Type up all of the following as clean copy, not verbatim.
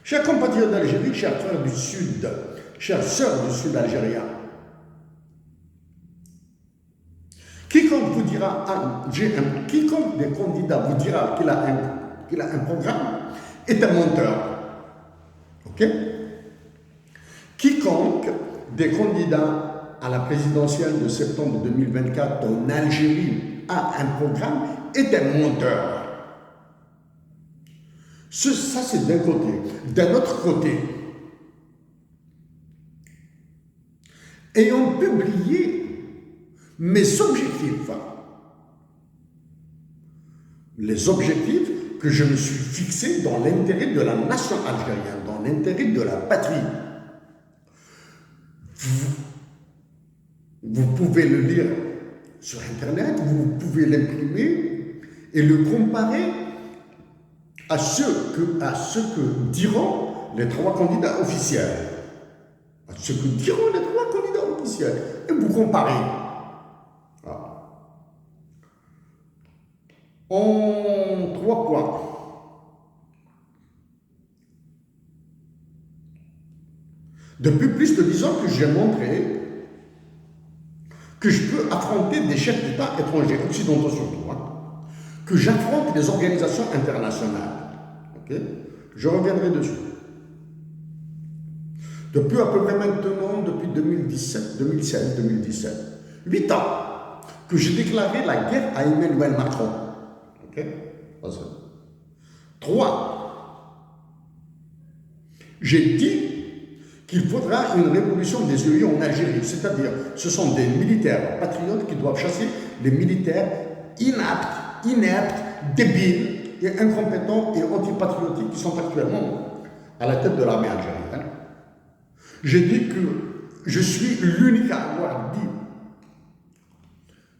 Chers compatriotes d'Algérie, chers frères du Sud, chères sœurs du Sud algérien, quiconque vous dira, quiconque des candidats vous dira qu'il a un programme est un menteur. Ok? Quiconque des candidats à la présidentielle de septembre 2024 en Algérie a un programme est un menteur. Ça, c'est d'un côté. D'un autre côté, ayant publié mes objectifs, les objectifs que je me suis fixés dans l'intérêt de la nation algérienne, dans l'intérêt de la patrie. Vous pouvez le lire sur Internet, vous pouvez l'imprimer et le comparer à ce que diront les 3 candidats officiels. À ce que diront les 3 candidats officiels. Et vous comparez. Voilà. En 3 points. Depuis plus de 10 ans que j'ai montré que je peux affronter des chefs d'État étrangers, occidentaux surtout, que j'affronte les organisations internationales. Okay? Je reviendrai dessus. Depuis à peu près maintenant, depuis 2017, 8 ans, que j'ai déclaré la guerre à Emmanuel Macron. Ok? 3. J'ai dit qu'il faudra une révolution des yeux en Algérie, c'est-à-dire ce sont des militaires patriotes qui doivent chasser les militaires ineptes, débiles et incompétents et antipatriotiques qui sont actuellement à la tête de l'armée algérienne. J'ai dit que je suis l'unique à avoir dit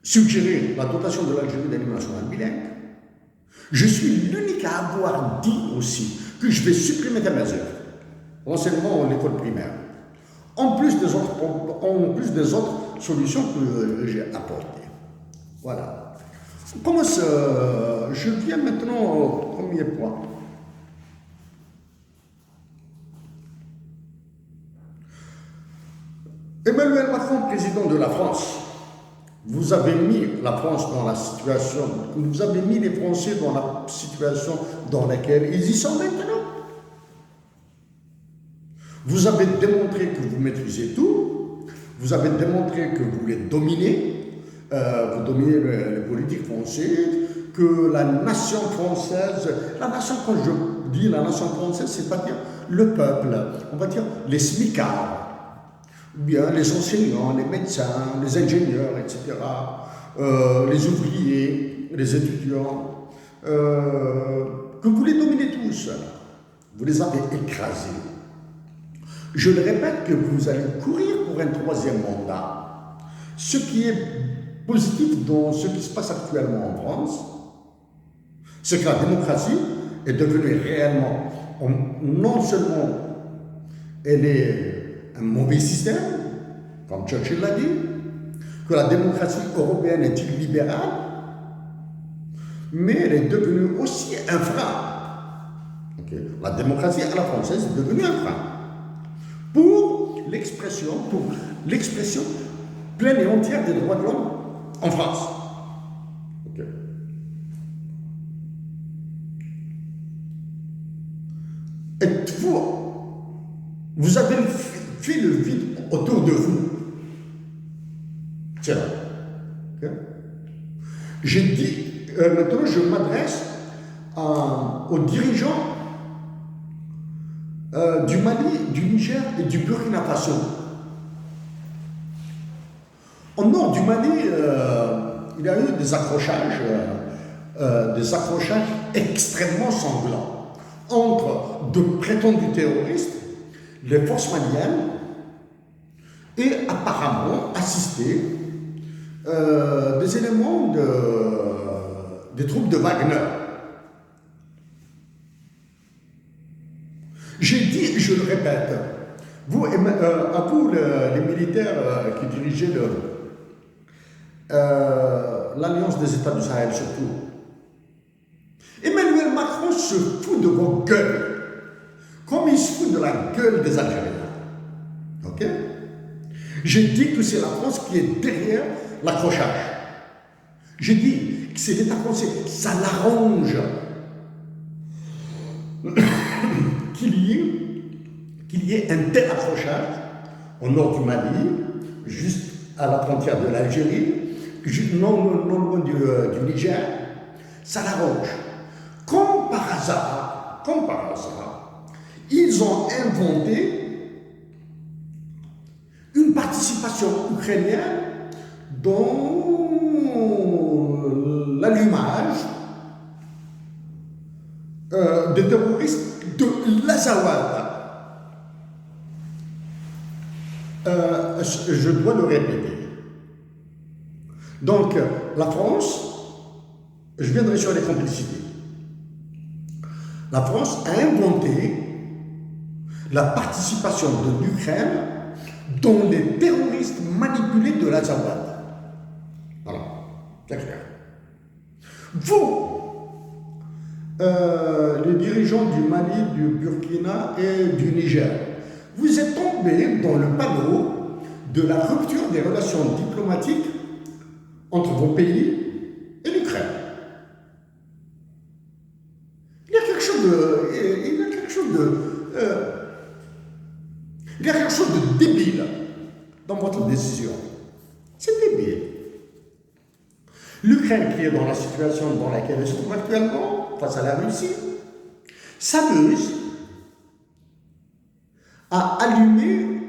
suggérer la dotation de l'Algérie d'un hymne national bilingue. Je suis l'unique à avoir dit aussi que je vais supprimer des mesures, l'enseignement à l'école primaire, en plus des autres solutions que j'ai apportées. Voilà. On commence, je viens maintenant au premier point. Emmanuel Macron, président de la France, vous avez mis la France dans la situation, vous avez mis les Français dans la situation dans laquelle ils y sont maintenant. Vous avez démontré que vous maîtrisez tout, vous avez démontré que vous les dominez, vous dominez les politiques françaises, que la nation française, la nation, quand je dis la nation française, c'est-à-dire le peuple, on va dire les smicards, ou bien les enseignants, les médecins, les ingénieurs, etc., les ouvriers, les étudiants, que vous les dominez tous, vous les avez écrasés. Je le répète que vous allez courir pour un 3e mandat. Ce qui est positif dans ce qui se passe actuellement en France, c'est que la démocratie est devenue réellement, non seulement elle est un mauvais système, comme Churchill l'a dit, que la démocratie européenne est illibérale, mais elle est devenue aussi un frein. Okay. La démocratie à la française est devenue un frein pour l'expression pleine et entière des droits de l'homme en France. Okay. Et vous avez fait le vide autour de vous. Tiens. Okay. J'ai dit, maintenant je m'adresse aux dirigeants du Mali, du Niger et du Burkina Faso. Au nord du Mali, il y a eu des accrochages extrêmement sanglants entre de prétendus terroristes, les forces maliennes, et apparemment assistés des éléments des troupes de Wagner. J'ai dit, je le répète, à vous les militaires qui dirigeaient l'Alliance des États du Sahel surtout, Emmanuel Macron se fout de vos gueules, comme il se fout de la gueule des Algériens. Ok? J'ai dit que c'est la France qui est derrière l'accrochage. J'ai dit que c'est l'État français, ça l'arrange qu'il y ait un tel accrochage au nord du Mali, juste à la frontière de l'Algérie, non loin du Niger, ça l'arrange. Comme par hasard, ils ont inventé une participation ukrainienne dans l'allumage des terroristes de l'Azawad. Je dois le répéter. Donc, la France, je viendrai sur les complicités. La France a inventé la participation de l'Ukraine dans les terroristes manipulés de l'Azawad. Voilà, c'est clair. Vous, les dirigeants du Mali, du Burkina et du Niger, vous êtes tombés dans le panneau de la rupture des relations diplomatiques entre vos pays et l'Ukraine. Il y a quelque chose de débile dans votre décision. C'est débile. L'Ukraine, qui est dans la situation dans laquelle elle se trouve actuellement, face à la Russie, s'amuse à allumer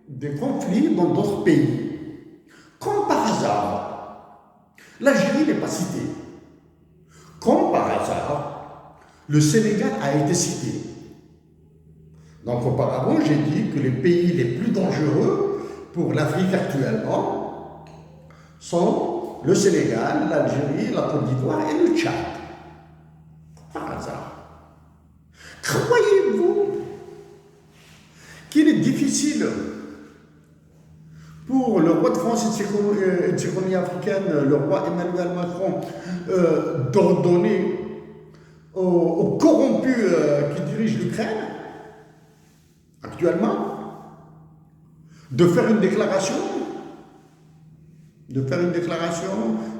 des conflits dans d'autres pays. Comme par hasard, l'Algérie n'est pas citée. Comme par hasard, le Sénégal a été cité. Donc auparavant, j'ai dit que les pays les plus dangereux pour l'Afrique actuellement sont le Sénégal, l'Algérie, la Côte d'Ivoire et le Tchad. Par hasard. Croyez-vous qu'il est difficile pour le roi de France et de Tchéconie africaine, le roi Emmanuel Macron, d'ordonner aux corrompus qui dirigent l'Ukraine, actuellement, de faire une déclaration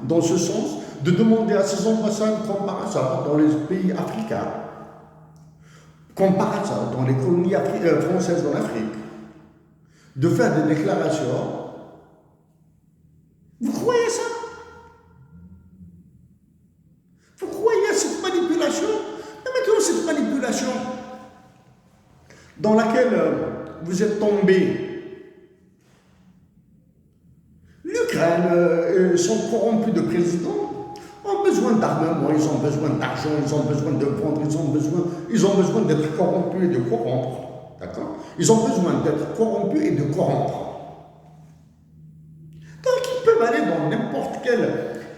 dans ce sens, de demander à ses ambassades, comme par hasard, dans les pays africains, comme par hasard, dans les colonies françaises en Afrique, de faire des déclarations. Vous croyez ça? Vous croyez à cette manipulation? Mais maintenant, cette manipulation dans laquelle vous êtes tombé, l'Ukraine, sont corrompus de présidents, ont besoin d'armement, ils ont besoin d'argent, ils ont besoin de vendre, ils ont besoin d'être corrompus et de corrompre. D'accord? Ils ont besoin d'être corrompus et de corrompre. Donc ils peuvent aller dans n'importe quelle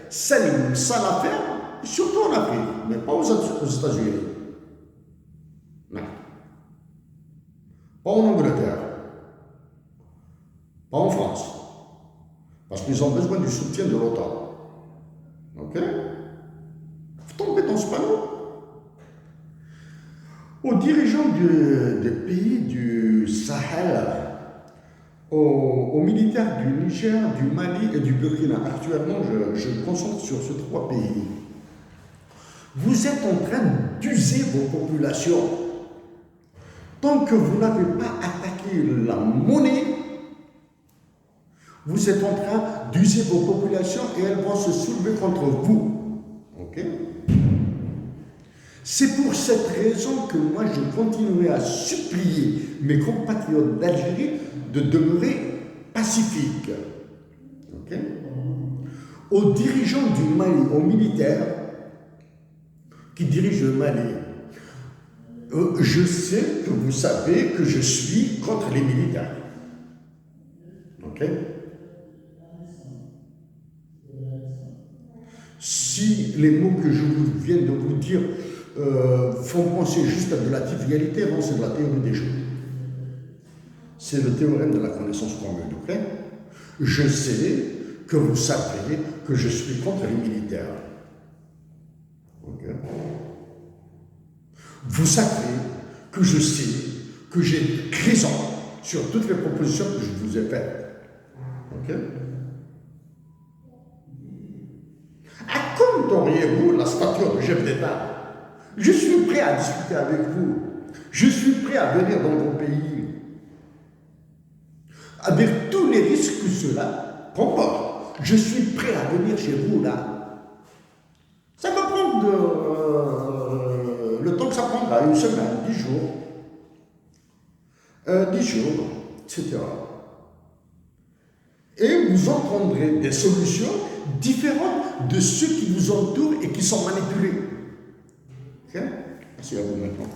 sale affaire, surtout en Afrique, mais pas aux États-Unis. Non. Pas en Angleterre. Pas en France. Parce qu'ils ont besoin du soutien de l'OTAN. Ok? Vous tombez dans ce panneau. Aux dirigeants des pays du Sahel, aux militaires du Niger, du Mali et du Burkina, actuellement je me concentre sur ces trois pays, vous êtes en train d'user vos populations. Tant que vous n'avez pas attaqué la monnaie, vous êtes en train d'user vos populations et elles vont se soulever contre vous. Ok? C'est pour cette raison que moi je continuerai à supplier mes compatriotes d'Algérie de demeurer pacifiques. Okay? Aux dirigeants du Mali, aux militaires qui dirigent le Mali, je sais que vous savez que je suis contre les militaires. Ok? Si les mots que je viens de vous dire font penser juste à de la trivialité, non, c'est de la théorie des choses. C'est le théorème de la connaissance commune, ok? Je sais que vous savez que je suis contre les militaires. Ok? Vous savez que je sais que j'ai raison sur toutes les propositions que je vous ai faites. Ok? Accompagnerez-vous la stature de chef d'État? Je suis prêt à discuter avec vous. Je suis prêt à venir dans vos pays. Avec tous les risques que cela comporte. Je suis prêt à venir chez vous là. Ça va prendre le temps que ça prendra, une semaine, 10 jours. 10 jours, etc. Et vous entendrez des solutions différentes de ceux qui vous entourent et qui sont manipulés. Ok? Merci à vous maintenant.